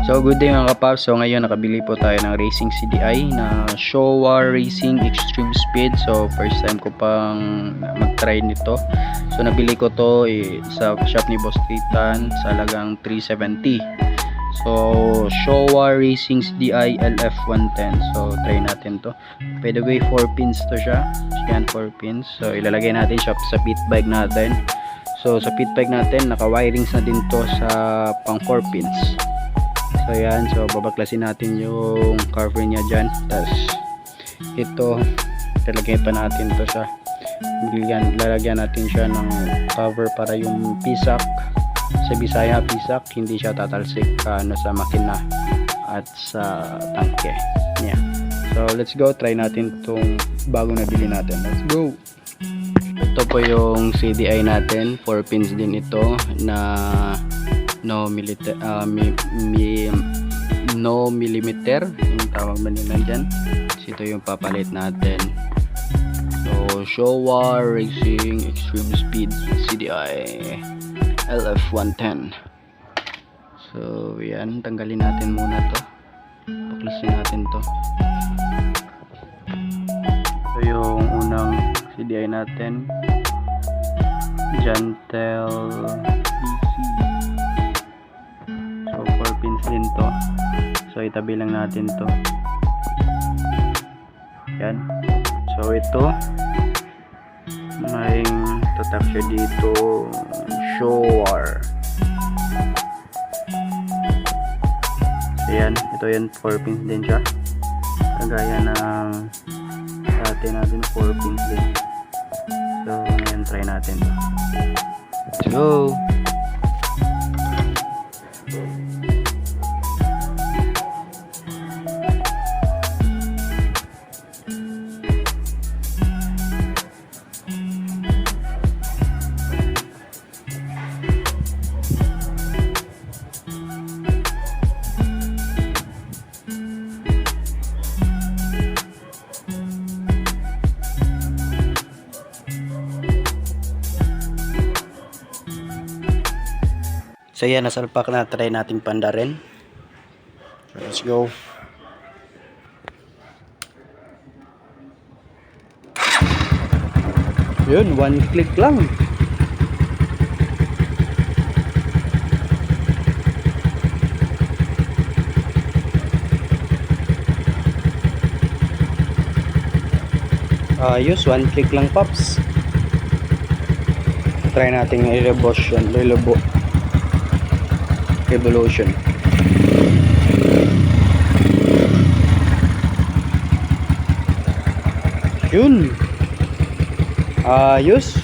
So good day mga kapaps. So ngayon nakabili po tayo ng Racing CDI na Showa Racing Extreme Speed. So first time ko pang mag-try nito. So nabili ko to sa shop ni Boss Titan sa halagang 370. So Showa Racing CDI LF110. So try natin to. By the way, 4 pins to siya. Yan, 4 pins. So ilalagay natin siya sa pit bike natin. So sa pit bike natin, naka-wirings na din to sa pang 4 pins. So yan, so babaklasin natin yung cover niya dyan. Tapos ito, talagyan pa natin to sa lalagyan natin siya ng cover para yung pisak, sa Bisaya pisak, hindi siya tatalsik sa makina at sa tangke niya. So let's go, try natin itong bagong nabili natin. Let's go. Ito po yung CDI natin, 4 pins din ito na no millimeter yung tawag ba nila dyan. Ito yung papalit natin. So Showa Racing Extreme Speed CDI LF110. So yan, tanggalin natin muna to, paklasin natin to. So yung unang CDI natin, Jantel pins din to. So itabi lang natin to. Yan. So ito may tatak siya dito, Showa. So yan, ito yan, 4 pins din siya. Kagaya ng dati natin, 4 pins din. So yan, try natin to. Let's go. So yan, nasalpak na, try nating panda rin. Let's go. Yun, 1 click lang. Ayos, 1 click lang, Pops. Try natin yung revolution. Yun, ayos.